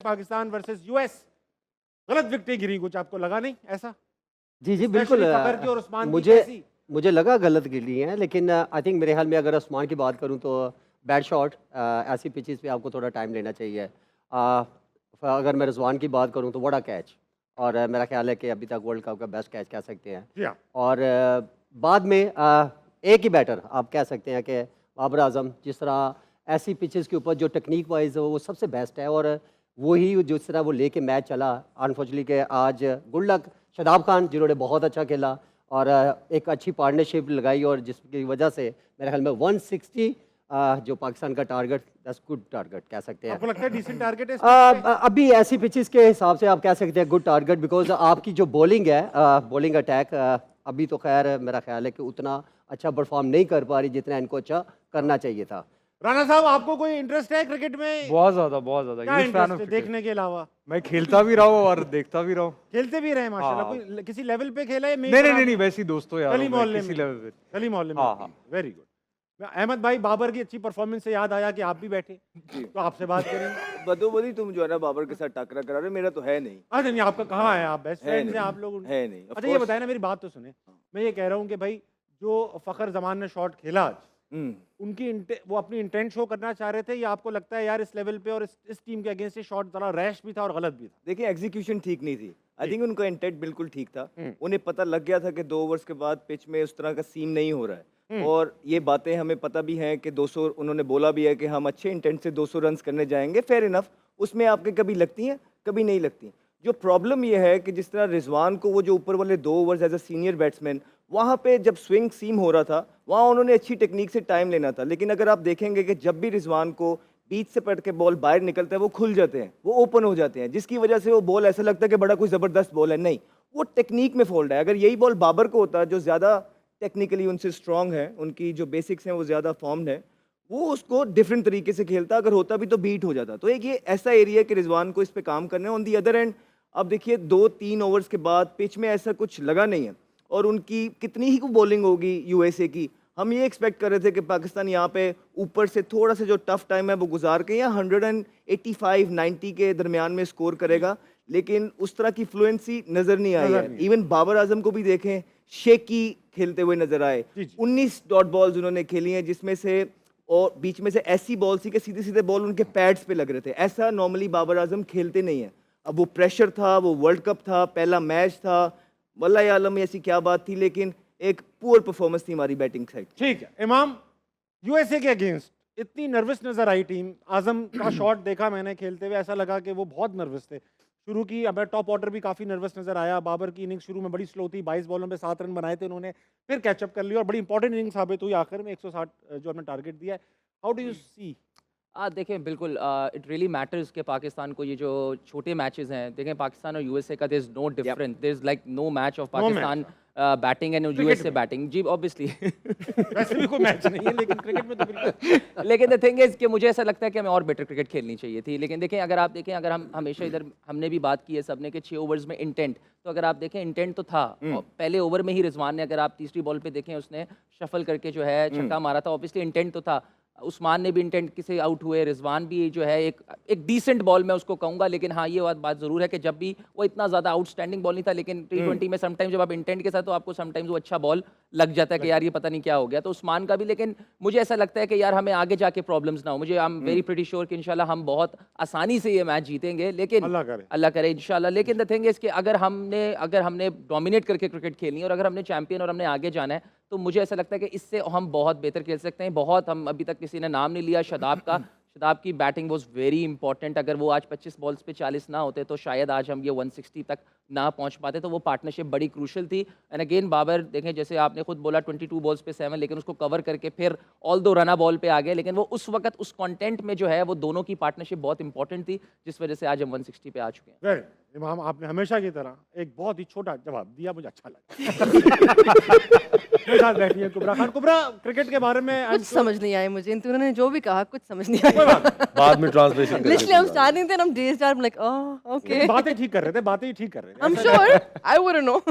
Pakistan versus US, गलत विकेटें गिरी, कुछ आपको लगा नहीं ऐसा? जी, जी, बिल्कुल। फखर की और उस्मान की मुझे कैसी? मुझे लगा गलत गिरी हैं, लेकिन आई थिंक मेरे ख्याल में अगर उस्मान की बात करूं तो बैड शॉट। ऐसी पिचेस पे आपको थोड़ा टाइम लेना चाहिए। अगर मैं रिजवान की बात करूं तो बड़ा कैच, और मेरा ख्याल है कि अभी तक वर्ल्ड कप का बेस्ट कैच कह सकते हैं। जी हाँ। और बाद में एक ही बैटर आप कह सकते हैं कि बाबर आजम, जिस तरह ऐसी पिचेस के ऊपर जो टेक्निक वाइज वो सबसे बेस्ट है, और वही जिस तरह वो लेके मैच चला। अनफॉर्चुनेटली के आज गुड लक शादाब खान, जिन्होंने बहुत अच्छा खेला और एक अच्छी पार्टनरशिप लगाई, और जिसकी वजह से मेरे ख्याल में 160 जो पाकिस्तान का टारगेट, दैट्स गुड टारगेट कह सकते हैं। आपको लगता है डिसेंट टारगेट है इस pitch पे? अभी ऐसी पिचेस के हिसाब से आप कह सकते हैं गुड टारगेट, बिकॉज आपकी जो बॉलिंग है, बॉलिंग अटैक अभी तो खैर मेरा ख्याल है कि उतना अच्छा परफॉर्म नहीं कर पा रही जितना इनको अच्छा करना चाहिए था। राणा साहब, आपको कोई इंटरेस्ट है क्रिकेट में? बहुत ज्यादा। क्या Huge fan इंटरेस्ट of है cricket। देखने के अलावा? मैं खेलता भी रहा हूँ और देखता भी रहा हूँ। खेलते भी रहे माशाल्लाह। हाँ। कोई किसी लेवल पे खेला है? नहीं, वैसे ही दोस्तों यार गली मोहल्ले किसी में? लेवल पे। गली मोहल्ले में? हाँ, हाँ। Very good. अहमद भाई, बाबर की अच्छी परफॉर्मेंस से याद आया कि आप भी बैठे, तो आपसे बात करेंगे। बदोबदी तुम जो है ना बाबर के साथ टकरा करा रहे हो, मेरा तो है नहीं। अच्छा नहीं, आपका कहाँ है? आप बेस्ट है फ्रेंड्स हैं नहीं, आप लोग? है नहीं। Of अच्छा ये course। बताए ना, मेरी बात तो सुने। मैं ये कह रहा हूँ कि भाई जो फखर जमान ने शॉट खेला आज, हम्म। उनकी वो अपनी इंटेंट शो करना चाह रहे थे, या आपको लगता है यार इस लेवल पे और इस टीम के अगेंस्ट ये शॉट जरा रैश भी था और गलत भी था? देखिए, एग्जीक्यूशन ठीक नहीं थी। आई थिंक उनका इंटेंट बिल्कुल ठीक था। हम्म। उन्हें पता लग गया था कि 2 ओवर्स के बाद पिच में उस तरह का सीन नहीं हो रहा है, और ये बातें हमें पता भी हैं कि 200, उन्होंने बोला भी है कि हम अच्छे इंटेंट से 200 रन करने जाएंगे। फेयर इनफ, उसमें आपके कभी लगती हैं कभी नहीं लगती। जो प्रॉब्लम ये है कि जिस तरह रिजवान को वो जो ऊपर वाले 2 overs as a senior batsman, वहाँ पे जब स्विंग सीम हो रहा था, वहाँ उन्होंने अच्छी टेक्निक से टाइम लेना था। लेकिन अगर आप देखेंगे कि जब भी रिजवान को बीच से पट के बॉल बाहर निकलता है, वो खुल जाते हैं, वो ओपन हो जाते हैं, जिसकी वजह से वो बॉल ऐसा लगता है कि बड़ा कोई ज़बरदस्त बॉल है। नहीं, वो टेक्निक में फॉल्ट है। अगर यही बॉल बाबर को होता, जो ज़्यादा टेक्निकली उनसे स्ट्रांग है, उनकी जो बेसिक्स हैं वो ज़्यादा फॉर्म्ड है, वो उसको डिफरेंट तरीके से खेलता। अगर होता भी तो बीट हो जाता। तो एक ये ऐसा एरिया है कि रिजवान को इस पे काम करना है। ऑन दी अदर एंड, अब देखिए 2-3 ओवर्स के बाद पिच में ऐसा कुछ लगा नहीं है, और उनकी कितनी ही बॉलिंग होगी यूएसए की, हम ये एक्सपेक्ट कर रहे थे कि पाकिस्तान यहाँ पे ऊपर से थोड़ा सा जो टफ टाइम है वो गुजार के या 185-90 के दरमियान में स्कोर करेगा, लेकिन उस तरह की फ्लुएंसी नजर नहीं आई है। इवन बाबर आजम को भी देखें, शेकी खेलते हुए नजर आए। 19 डॉट बॉल्स उन्होंने खेली हैं, जिसमें से और बीच में से ऐसी बॉल थी कि सीधे सीधे बॉल उनके पैड्स पे लग रहे थे। ऐसा नॉर्मली बाबर आजम खेलते नहीं है। अब वो प्रेशर था, वो वर्ल्ड कप था, पहला मैच था, वल्लाह आलम ऐसी क्या बात थी, लेकिन एक पुअर परफॉर्मेंस थी हमारी बैटिंग साइड। ठीक है इमाम, यूएसए के अगेंस्ट इतनी नर्वस नजर आई टीम। आजम का शॉट देखा मैंने खेलते हुए, ऐसा लगा कि वो बहुत नर्वस थे। शुरू की अब टॉप ऑर्डर भी काफी नर्वस नजर आया। बाबर की इनिंग्स शुरू में बड़ी स्लो थी, 22 बॉलों पे 7 रन बनाए थे उन्होंने, फिर कैचअप कर लिया और बड़ी इंपॉर्टेंट इनिंग साबित हुई आखिर में 160 जो हमने टारगेट दिया है। How do you see? देखें बिल्कुल इट रियली मैटर्स कि पाकिस्तान को ये जो छोटे मैचेस हैं, देखें पाकिस्तान और यूएसए का there is no difference, there is like no match of Pakistan batting and USA batting. जी ऑब्वियसली वैसे भी कोई मैच नहीं है, लेकिन क्रिकेट में तो बिल्कुल। लेकिन द थिंग इज कि मुझे ऐसा लगता है कि हमें और बेटर क्रिकेट खेलनी चाहिए थी। लेकिन देखें, अगर आप देखें, अगर हम हमेशा इधर हमने भी बात की है सबने कि 6 ओवर्स में इंटेंट, तो अगर आप देखें इंटेंट तो था। और पहले ओवर में ही रिजवान ने, अगर आप तीसरी बॉल पे देखें, उसने शफल करके जो है छक्का मारा था। ऑब्वियसली इंटेंट तो था। उस्मान ने भी इंटेंट से आउट हुए, रिजवान भी जो है एक डिसेंट बॉल मैं उसको कहूँगा। लेकिन हाँ, ये बात ज़रूर है कि जब भी वो इतना ज़्यादा आउटस्टैंडिंग बॉल नहीं था, लेकिन T20 में समटाइम्स जब आप इंटेंट के साथ, तो आपको समटाइम्स वो अच्छा बॉल लग जाता है कि यार ये पता नहीं क्या हो गया। तो उस्मान का भी, लेकिन मुझे ऐसा लगता है कि यार हमें आगे जाके प्रॉब्लम्स ना हो। मुझे I am very pretty sure कि इंशाल्लाह हम बहुत आसानी से ये मैच जीतेंगे, लेकिन अल्लाह करे इंशाल्लाह। लेकिन द थिंग इज कि अगर हमने डोमिनेट करके क्रिकेट खेलनी है, और अगर हमने चैंपियन और हमने आगे जाना है, तो मुझे ऐसा लगता है कि इससे हम बहुत बेहतर खेल सकते हैं। बहुत, हम अभी तक किसी ने नाम नहीं लिया शादाब का। शादाब की बैटिंग वाज वेरी इंपॉर्टेंट। अगर वो आज 25 बॉल्स पे 40 ना होते, तो शायद आज हम ये 160 तक ना पहुंच पाते। तो वो पार्टनरशिप बड़ी क्रूशल थी। एंड अगेन बाबर देखें, जैसे आपने खुद बोला 22 बॉल्स पे 7, लेकिन उसको कवर करके फिर ऑल दो रना बॉल पे आ गए, लेकिन वो उस वक्त उस कंटेंट में जो है वो दोनों की पार्टनरशिप बहुत इंपॉर्टेंट थी, जिस वजह से आज हम 160 पे आ चुके हैं। वेरी इमाम, आपने हमेशा की तरह एक बहुत ही छोटा जवाब दिया, मुझे अच्छा लगा। मेरे साथ बैठी है कुबरा खान। कुबरा, क्रिकेट के बारे में कुछ समझ नहीं आए मुझे, इन्होंने जो भी कहा कुछ समझ नहीं आया। बाद में translation literally I am starting there, I am dazed, I am like oh okay, बातें ठीक कर रहे थे, बातें ही ठीक कर रहे थे। I am sure I wouldn't know.